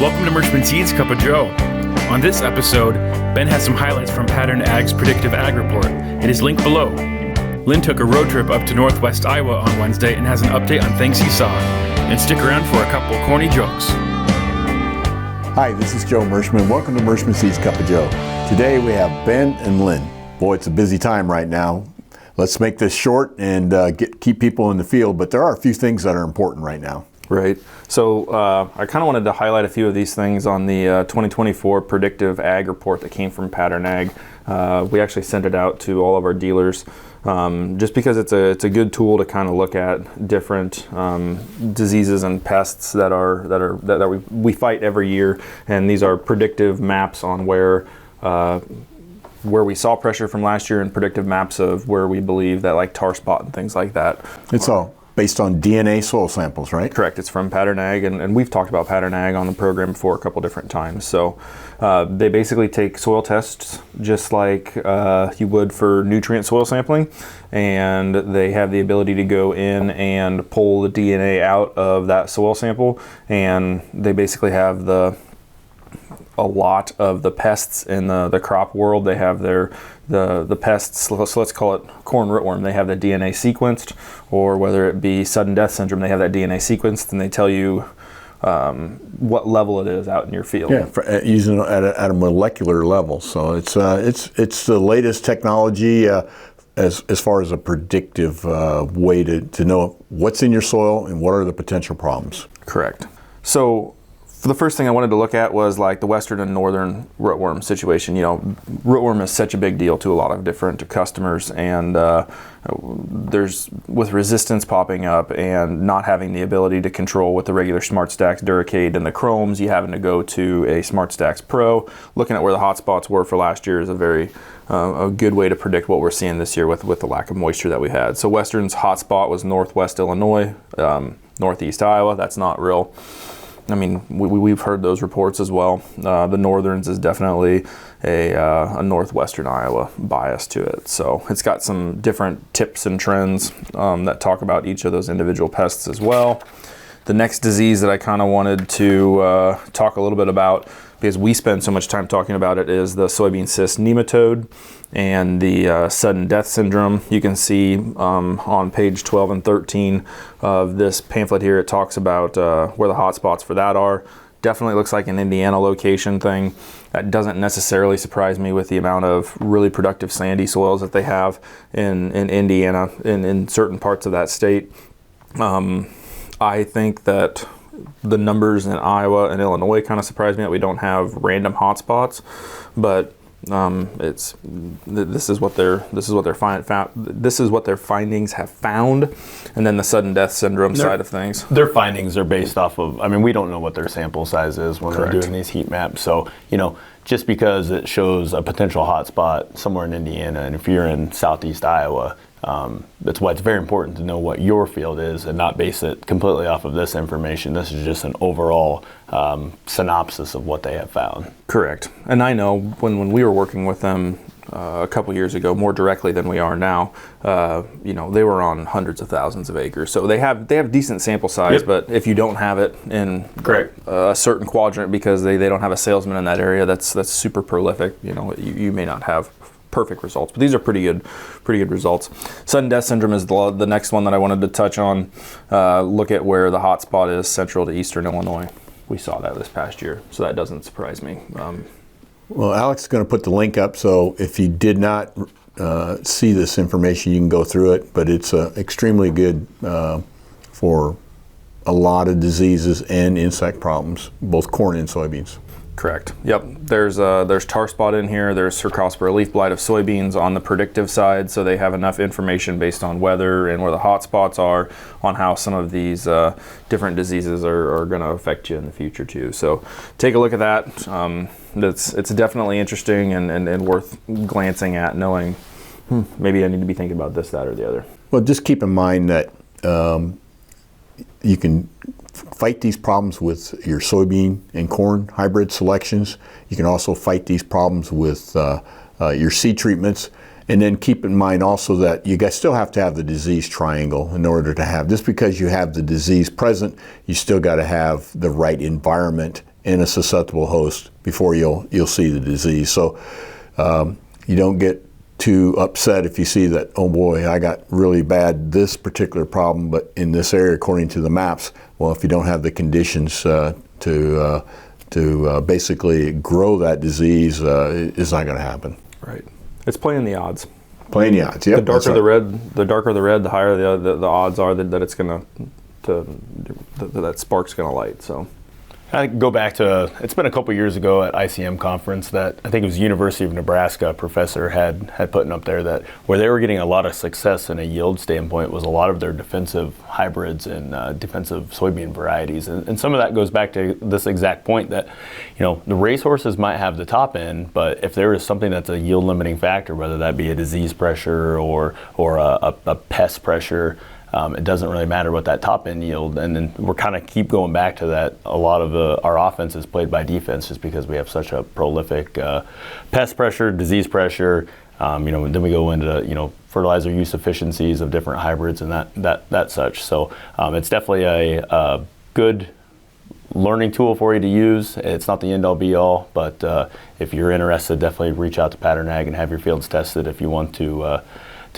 Welcome to Merchman Seeds Cup of Joe. On this episode, Ben has some highlights from Pattern Ag's Predictive Ag Report. It is linked below. Lynn took a road trip up to northwest Iowa on Wednesday and has an update on things he saw. And stick around for a couple corny jokes. Hi, this is Joe Merchman. Welcome to Merchman Seeds Cup of Joe. Today we have Ben and Lynn. Boy, it's a busy time right now. Let's make this short and keep people in the field, but there are a few things that are important right now. Right. So I kind of wanted to highlight a few of these things on the 2024 Predictive Ag Report that came from Pattern Ag. We actually sent it out to all of our dealers just because it's a good tool to kind of look at different diseases and pests that we fight every year, and these are predictive maps on where we saw pressure from last year and predictive maps of where we believe that, like tar spot and things like that. It's all based on DNA soil samples, right? Correct. It's from Pattern Ag, and we've talked about Pattern Ag on the program before a couple different times. So they basically take soil tests just like you would for nutrient soil sampling, and they have the ability to go in and pull the DNA out of that soil sample, and they basically have a lot of the pests in the crop world. They have the pests, so let's call it corn rootworm. They have the DNA sequenced, or whether it be sudden death syndrome, they have that DNA sequenced, and they tell you what level it is out in your field. Yeah, using it at a molecular level. So it's the latest technology as far as a predictive way to know what's in your soil and what are the potential problems. Correct. So the first thing I wanted to look at was like the western and northern rootworm situation. You know, rootworm is such a big deal to a lot of different customers, and there's, with resistance popping up and not having the ability to control with the regular Smart Stacks, Duracade, and the Chromes, you having to go to a Smart Stacks Pro. Looking at where the hot spots were for last year is a very a good way to predict what we're seeing this year with the lack of moisture that we had. So western's hot spot was northwest Illinois, northeast Iowa. That's not real. I mean, we've heard those reports as well. The northerns is definitely a northwestern Iowa bias to it. So it's got some different tips and trends that talk about each of those individual pests as well. The next disease that I kind of wanted to talk a little bit about, because we spend so much time talking about it, is the soybean cyst nematode and the sudden death syndrome. You can see on page 12 and 13 of this pamphlet here, it talks about where the hot spots for that are. Definitely looks like an Indiana location thing. That doesn't necessarily surprise me with the amount of really productive sandy soils that they have in Indiana, in certain parts of that state. I think that the numbers in Iowa and Illinois kind of surprise me that we don't have random hotspots, but this is what their findings have found, and then the sudden death syndrome side of things. Their findings are based off of, I mean, we don't know what their sample size is when Correct. They're doing these heat maps. So, you know, just because it shows a potential hotspot somewhere in Indiana, and if you're in southeast Iowa, that's why it's very important to know what your field is and not base it completely off of this information. This is just an overall synopsis of what they have found. Correct. And I know when we were working with them a couple years ago, more directly than we are now, you know, they were on hundreds of thousands of acres. So they have decent sample size, Yep. but if you don't have it in a certain quadrant because they don't have a salesman in that area that's super prolific, you know, you may not have perfect results, but these are pretty good results. Sudden death syndrome is the next one that I wanted to touch on. Look at where the hot spot is, central to eastern Illinois. We saw that this past year, so that doesn't surprise me. Well, Alex is going to put the link up, so if you did not see this information, you can go through it, but it's extremely good for a lot of diseases and insect problems, both corn and soybeans. Correct. Yep. There's tar spot in here. There's Cercospora leaf blight of soybeans on the predictive side, so they have enough information based on weather and where the hot spots are on how some of these different diseases are going to affect you in the future too. So take a look at that. It's definitely interesting and worth glancing at, knowing maybe I need to be thinking about this, that, or the other. Well, just keep in mind that you can fight these problems with your soybean and corn hybrid selections. You can also fight these problems with your seed treatments. And then keep in mind also that you guys still have to have the disease triangle in order to have, just because you have the disease present, you still got to have the right environment and a susceptible host before you'll see the disease. So you don't get too upset if you see that, oh boy, I got really bad this particular problem, but in this area according to the maps. Well, if you don't have the conditions to basically grow that disease, it's not going to happen. Right. It's playing the odds. Playing the odds. Yep. The darker the red, the higher the odds are that it's going that spark's going to light. So. I go back to, it's been a couple years ago at ICM conference that I think it was University of Nebraska professor had put up there that where they were getting a lot of success in a yield standpoint was a lot of their defensive hybrids and defensive soybean varieties. And some of that goes back to this exact point that, the racehorses might have the top end, but if there is something that's a yield limiting factor, whether that be a disease pressure or a pest pressure, it doesn't really matter what that top end yield, and then we're kind of keep going back to that. A lot of our offense is played by defense just because we have such a prolific pest pressure, disease pressure. Then we go into fertilizer use efficiencies of different hybrids and that such. So it's definitely a good learning tool for you to use. It's not the end all be all, but if you're interested, definitely reach out to Pattern Ag and have your fields tested if you want to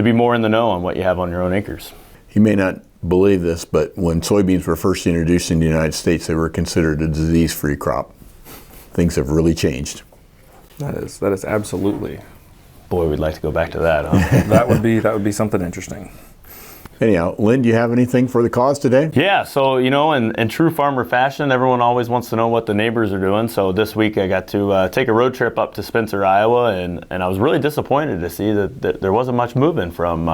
be more in the know on what you have on your own acres. You may not believe this, but when soybeans were first introduced in the United States, they were considered a disease-free crop. Things have really changed. That is absolutely. Boy, we'd like to go back to that, huh? that would be something interesting. Anyhow, Lynn, do you have anything for the cause today? Yeah, so, in true farmer fashion, everyone always wants to know what the neighbors are doing. So this week I got to take a road trip up to Spencer, Iowa, and I was really disappointed to see that there wasn't much moving from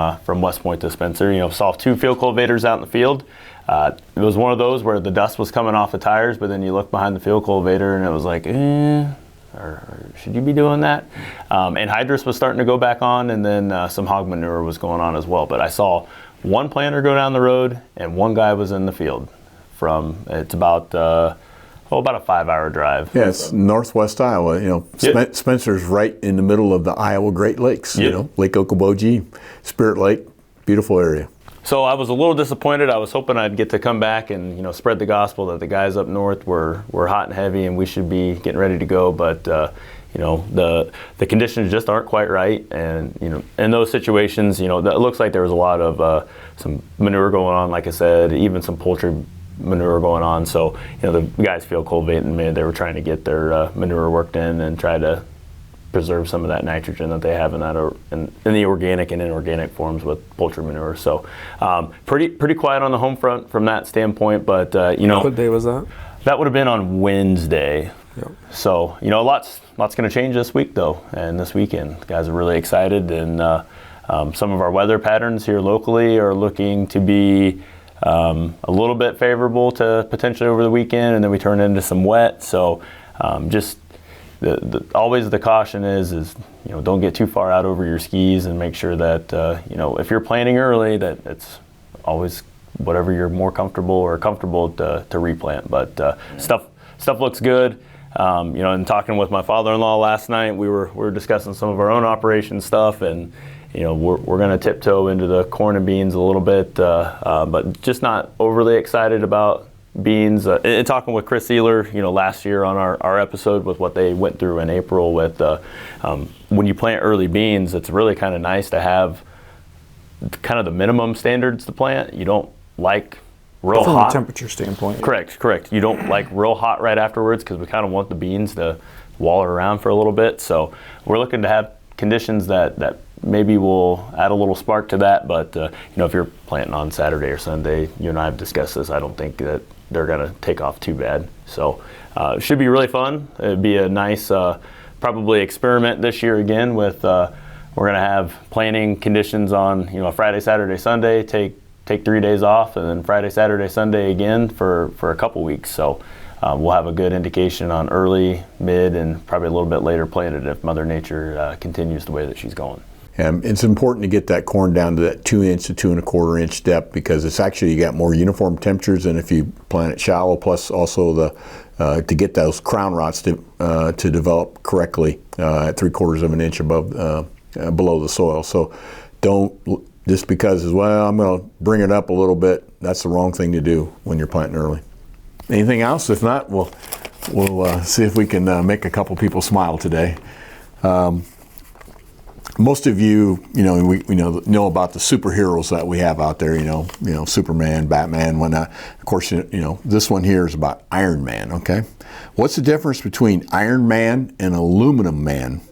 West Point to Spencer. Saw 2 field cultivators out in the field. It was one of those where the dust was coming off the tires, but then you look behind the field cultivator and it was like, or should you be doing that? Anhydrous was starting to go back on, and then some hog manure was going on as well. But I saw one planter go down the road and one guy was in the field. It's about a 5-hour drive. Yeah, it's northwest Iowa. Yep. Spencer's right in the middle of the Iowa Great Lakes. Yep. Lake Okoboji, Spirit Lake, beautiful area. So I was a little disappointed. I was hoping I'd get to come back and spread the gospel that the guys up north were hot and heavy and we should be getting ready to go. But the conditions just aren't quite right, and in those situations, it looks like there was a lot of some manure going on. Like I said, even some poultry manure going on. So the guys field cultivating, they were trying to get their manure worked in and try to preserve some of that nitrogen that they have in the organic and inorganic forms with poultry manure. So pretty quiet on the home front from that standpoint. But what day was that? That would have been on Wednesday. Yep. So lots going to change this week though, and this weekend. The guys are really excited, and some of our weather patterns here locally are looking to be a little bit favorable to potentially over the weekend, and then we turn into some wet. So just always the caution is don't get too far out over your skis, and make sure that if you're planting early, that it's always whatever you're more comfortable to replant. But stuff looks good. And talking with my father-in-law last night, we were discussing some of our own operation stuff, and we're going to tiptoe into the corn and beans a little bit, but just not overly excited about beans. And talking with Chris Sealer, last year on our episode with what they went through in April with when you plant early beans, it's really kind of nice to have kind of the minimum standards to plant. You don't like real from hot. a temperature standpoint. Correct. You don't like real hot right afterwards because we kind of want the beans to waller around for a little bit. So we're looking to have conditions that maybe will add a little spark to that. But if you're planting on Saturday or Sunday, you and I have discussed this. I don't think that they're going to take off too bad. So it should be really fun. It'd be a nice probably experiment this year again with we're going to have planting conditions on Friday, Saturday, Sunday. Take 3 days off, and then Friday, Saturday, Sunday again for a couple weeks. So we'll have a good indication on early, mid, and probably a little bit later planted if Mother Nature continues the way that she's going. It's important to get that corn down to that 2 inch to 2 1/4 inch depth, because it's actually, you got more uniform temperatures than if you plant it shallow, plus also to get those crown rots to develop correctly at 3/4 of an inch above below the soil. So don't, just because I'm going to bring it up a little bit, that's the wrong thing to do when you're planting early. Anything else? If not, we'll we'll see if we can make a couple people smile today. Most of you, we know about the superheroes that we have out there. Superman, Batman, whatnot. Of course, this one here is about Iron Man. Okay, what's the difference between Iron Man and Aluminum Man?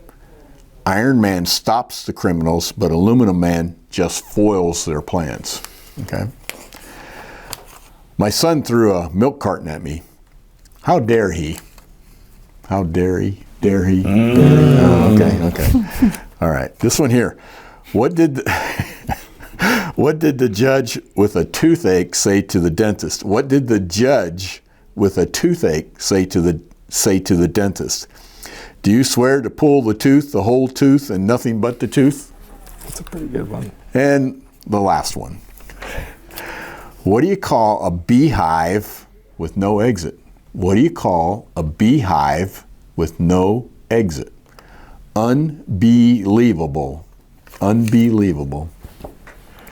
Iron Man stops the criminals, but Aluminum Man just foils their plans. Okay. My son threw a milk carton at me. How dare he? How dare he? Dare he? Dare he? Oh, okay. All right, this one here. What did the judge with a toothache say to the dentist? What did the judge with a toothache say to the dentist? Do you swear to pull the tooth, the whole tooth, and nothing but the tooth? That's a pretty good one. And the last one. What do you call a beehive with no exit? What do you call a beehive with no exit? Unbelievable. Unbelievable.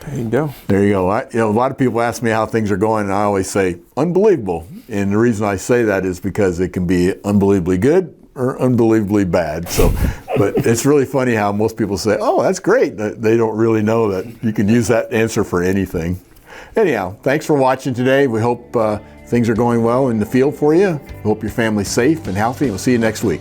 There you go. There you go. A lot of people ask me how things are going, and I always say unbelievable. And the reason I say that is because it can be unbelievably good or unbelievably bad. So, but it's really funny how most people say, "Oh, that's great." They don't really know that you can use that answer for anything. Anyhow, thanks for watching today. We hope things are going well in the field for you. We hope your family's safe and healthy. We'll see you next week.